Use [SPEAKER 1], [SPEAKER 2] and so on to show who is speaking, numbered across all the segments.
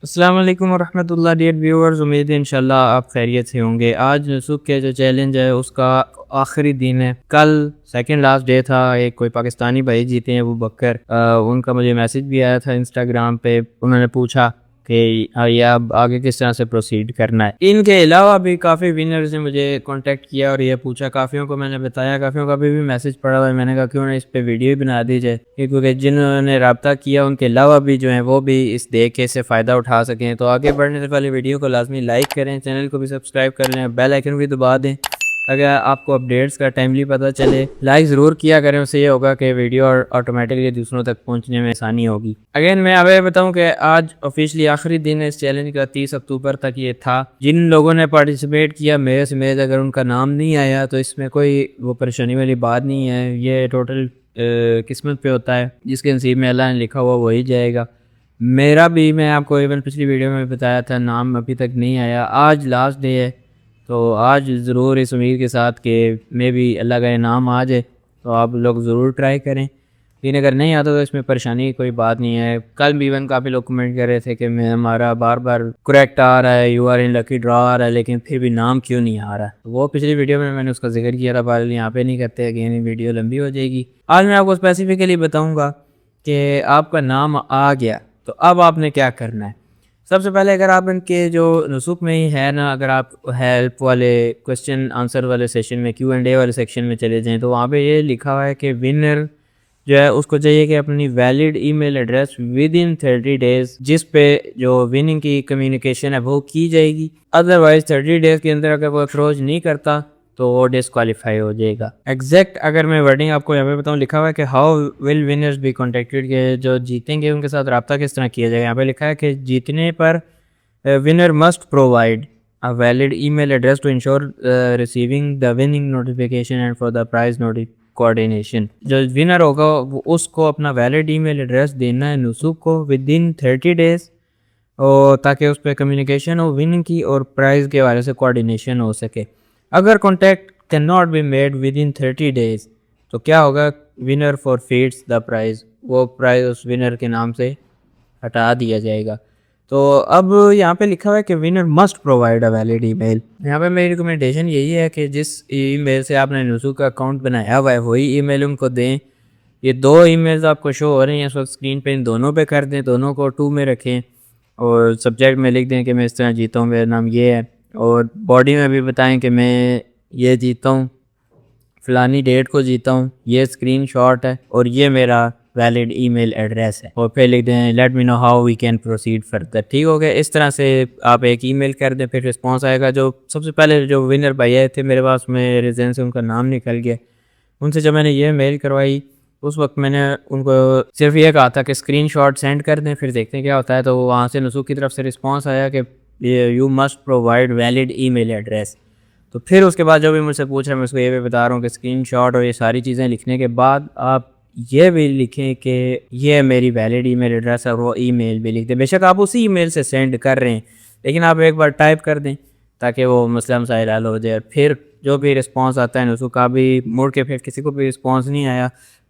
[SPEAKER 1] السلام علیکم ورحمۃ اللہ ڈیئر ویورز، امید ہے انشاءاللہ آپ خیریت سے ہوں گے۔ آج نسوک کے جو چیلنج ہے اس کا آخری دن ہے۔ کل سیکنڈ لاسٹ ڈے تھا۔ ایک کوئی پاکستانی بھائی جیتے ہیں، وہ بکر، ان کا مجھے میسج بھی آیا تھا انسٹاگرام پہ۔ انہوں نے پوچھا کہ یہ اب آگے کس طرح سے پروسیڈ کرنا ہے۔ ان کے علاوہ بھی کافی ونرز نے مجھے کانٹیکٹ کیا اور یہ پوچھا، کافیوں کو میں نے بتایا، کافیوں کا بھی میسج پڑا ہوا ہے۔ میں نے کہا کیوں نہ اس پہ ویڈیو ہی بنا دی جائے، کیونکہ جنہوں نے رابطہ کیا ان کے علاوہ بھی جو ہیں وہ بھی اس دیکھ کے سے فائدہ اٹھا سکیں۔ تو آگے بڑھنے سے پہلے ویڈیو کو لازمی لائک کریں، چینل کو بھی سبسکرائب کر لیں، بیل آئیکن بھی دبا دیں اگر آپ کو اپڈیٹس کا ٹائملی پتہ چلے۔ لائک ضرور کیا کریں، اس سے یہ ہوگا کہ ویڈیو آٹومیٹکلی دوسروں تک پہنچنے میں آسانی ہوگی۔ اگین میں اب یہ بتاؤں کہ آج آفیشلی آخری دن ہے اس چیلنج کا، 30 اکتوبر تک یہ تھا۔ جن لوگوں نے پارٹیسپیٹ کیا میرے سمیت، اگر ان کا نام نہیں آیا تو اس میں کوئی وہ پریشانی والی بات نہیں ہے۔ یہ ٹوٹل قسمت پہ ہوتا ہے، جس کے نصیب میں اللہ نے لکھا ہوا وہی جائے گا۔ میرا بھی، میں آپ کو ایون پچھلی ویڈیو میں بتایا تھا، نام ابھی تک نہیں آیا۔ آج لاسٹ ڈے ہے، تو آج ضرور اس امید کے ساتھ کہ میں بھی اللہ کا انعام آ جائے، تو آپ لوگ ضرور ٹرائی کریں۔ لیکن اگر نہیں آتا تو اس میں پریشانی کی کوئی بات نہیں ہے۔ کل بھی ایون کافی لوگ کمنٹ کر رہے تھے کہ ہمارا بار بار کریکٹ آ رہا ہے، یو آر ان لکی ڈرا آ رہا ہے، لیکن پھر بھی نام کیوں نہیں آ رہا ہے۔ وہ پچھلی ویڈیو میں نے اس کا ذکر کیا تھا، بار یہاں پہ نہیں کرتے، اگین ویڈیو لمبی ہو جائے گی۔ آج میں آپ کو اسپیسیفکلی بتاؤں گا کہ آپ کا نام آ گیا تو اب آپ نے کیا کرنا ہے۔ سب سے پہلے اگر آپ ان کے جو نسوک میں ہی ہے نا، اگر آپ ہیلپ والے کوسچن آنسر والے سیشن میں، کیو اینڈ اے والے سیکشن میں چلے جائیں تو وہاں پہ یہ لکھا ہوا ہے کہ ونر جو ہے اس کو چاہیے کہ اپنی valid email address within 30 days, جس پہ جو وننگ کی کمیونیکیشن ہے وہ کی جائے گی۔ ادروائز 30 ڈیز کے اندر اگر وہ اپروچ نہیں کرتا تو وہ ڈسکوالیفائی ہو جائے گا۔ ایگزیکٹ اگر میں ورڈنگ آپ کو یہاں پہ بتاؤں، لکھا ہوا ہے کہ how will winners be contacted, کہ جو جیتیں گے ان کے ساتھ رابطہ کس طرح کیا جائے گا۔ یہاں پہ لکھا ہے کہ جیتنے پر winner must provide a valid email address to ensure receiving the winning notification and for the prize coordination۔ جو ونر ہوگا وہ اس کو اپنا ویلڈ ای میل ایڈریس دینا ہے نسوک کو ود ان 30 ڈیز، اور تاکہ اس پہ کمیونیکیشن ہو وننگ کی اور پرائز کے حوالے سے کوارڈینیشن ہو سکے۔ اگر contact can not be made within 30 days تو کیا ہوگا، ونر فورفیٹس دا پرائز، وہ پرائز اس ونر کے نام سے ہٹا دیا جائے گا۔ تو اب یہاں پہ لکھا ہوا ہے کہ winner must provide a valid email. یہاں پہ میری ریکمنڈیشن یہی ہے کہ جس ای میل سے آپ نے نسوک کا اکاؤنٹ بنایا ہوا ہے وہی ای میل ان کو دیں۔ یہ 2 ای میلز آپ کو شو ہو رہی ہیں اس وقت اسکرین پہ، ان دونوں پہ کر دیں، دونوں کو 2 میں رکھیں اور سبجیکٹ میں لکھ دیں کہ میں اس طرح جیتا ہوں، میرا نام یہ ہے، اور باڈی میں بھی بتائیں کہ میں یہ جیتا ہوں، فلانی ڈیٹ کو جیتا ہوں، یہ اسکرین شاٹ ہے اور یہ میرا ویلڈ ای میل ایڈریس ہے، اور پھر لکھ دیں let me know how we can proceed further. ٹھیک ہو گیا؟ اس طرح سے آپ ایک ای میل کر دیں، پھر رسپانس آئے گا۔ جو سب سے پہلے جو ونر بھائی آئے تھے میرے پاس، میرے ذہن سے ان کا نام نکل گیا، ان سے جب میں نے یہ میل کروائی اس وقت میں نے ان کو صرف یہ کہا تھا کہ اسکرین شاٹ سینڈ کر دیں، پھر دیکھتے ہیں کیا ہوتا ہے۔ تو وہاں سے نسوک کی طرف سے رسپانس آیا کہ you must provide valid email address. تو پھر اس کے بعد جو بھی مجھ سے پوچھ رہا ہے میں اس کو یہ بھی بتا رہا ہوں کہ اسکرین شاٹ اور یہ ساری چیزیں لکھنے کے بعد آپ یہ بھی لکھیں کہ یہ میری ویلڈ ای میل ایڈریس ہے، اور وہ ای میل بھی لکھ دیں۔ بے شک آپ اسی ای میل سے سینڈ کر رہے ہیں، لیکن آپ ایک بار ٹائپ کر دیں تاکہ وہ مسئلہ مسائل حل ہو جائے۔ اور پھر جو بھی رسپانس آتا ہے، اس کا بھی موڑ کے پھر کسی کو بھی رسپانس نہیں آیا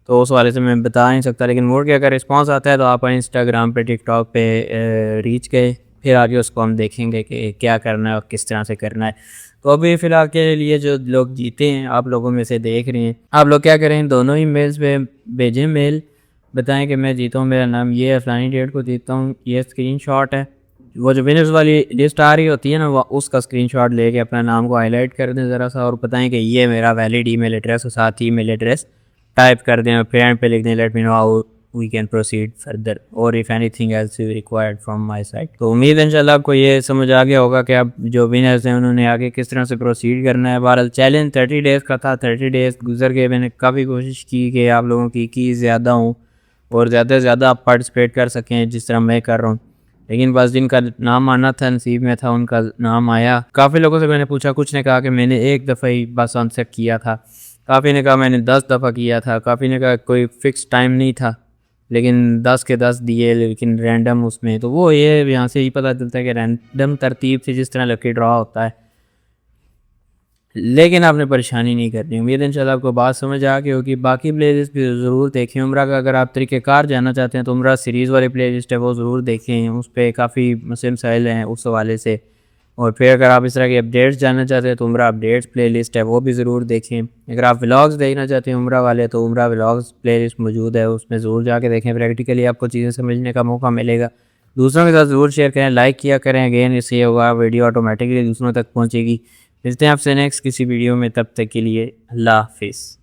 [SPEAKER 1] تو اس والے سے میں بتا نہیں سکتا، لیکن موڑ کے اگر رسپانس آتا ہے تو آپ انسٹاگرام پہ، ٹک ٹاک پہ ریچ گئے، پھر آگے اس کو ہم دیکھیں گے کہ کیا کرنا ہے اور کس طرح سے کرنا ہے۔ تو ابھی فی الحال کے لیے جو لوگ جیتے ہیں آپ لوگوں میں سے دیکھ رہے ہیں، آپ لوگ کیا کریں، دونوں ہی میلز پہ بھیجیں میل، بتائیں کہ میں جیتا ہوں، میرا نام یہ ہے، فلانی ڈیٹ کو جیتا ہوں، یہ اسکرین شاٹ ہے۔ وہ جو ونرز والی لسٹ آ رہی ہوتی ہے نا، وہ اس کا اسکرین شاٹ لے کے اپنا نام کو ہائی لائٹ کر دیں ذرا سا، اور بتائیں کہ یہ میرا ویلڈ ای میل ایڈریس، اور ساتھ ای میل ایڈریس ٹائپ کر دیں، اور پھر اینڈ پہ لکھ دیں let me know how we can proceed further اور if any thing else is required from my side. تو امید ہے انشاءاللہ آپ کو یہ سمجھ آ گیا ہوگا کہ اب جو ونرز ہیں انہوں نے آگے کس طرح سے پروسیڈ کرنا ہے۔ بہرحال چیلنج 30 ڈیز کا تھا، 30 ڈیز گزر گئے، میں نے کافی کوشش کی کہ آپ لوگوں کی زیادہ ہوں اور زیادہ سے زیادہ آپ پارٹیسپیٹ کر سکیں جس طرح میں کر رہا ہوں، لیکن بس جن کا نام آنا تھا نصیب میں تھا ان کا نام آیا۔ کافی لوگوں سے میں نے پوچھا، کچھ نے کہا کہ میں نے 1 دفعہ ہی بس آنسر کیا تھا، کافی نے کہا میں نے 10 دفعہ کیا تھا، کافی نے کہا کوئی فکس ٹائم نہیں تھا لیکن 10 کے 10 دیے، لیکن رینڈم اس میں۔ تو وہ یہ یہاں سے ہی پتہ چلتا ہے کہ رینڈم ترتیب سے جس طرح لکی ڈرا ہوتا ہے لیکن آپ نے پریشانی نہیں کرنی. امید ہے انشاءاللہ آپ کو بات سمجھ آ گئی ہوگی. باقی پلے لسٹ بھی ضرور دیکھیں. عمرہ کا اگر آپ طریقہ کار جاننا چاہتے ہیں تو عمرہ سیریز والی پلے لسٹ ہے وہ ضرور دیکھیں, اس پہ کافی مسائل مسائل ہیں اس حوالے سے. اور پھر اگر آپ اس طرح کے اپڈیٹس جاننا چاہتے ہیں تو عمرہ اپڈیٹس پلے لسٹ ہے وہ بھی ضرور دیکھیں. اگر آپ ولاگز دیکھنا چاہتے ہیں عمرہ والے تو عمرہ ولاگز پلے لسٹ موجود ہے, اس میں ضرور جا کے دیکھیں. پریکٹیکلی آپ کو چیزیں سمجھنے کا موقع ملے گا. دوسروں کے ساتھ ضرور شیئر کریں, لائک کیا کریں. اگین اس سے یہ ہوگا ویڈیو آٹومیٹکلی دوسروں تک پہنچے گی. ملتے ہیں آپ سے نیکسٹ کسی ویڈیو میں, تب تک کے لیے اللہ حافظ.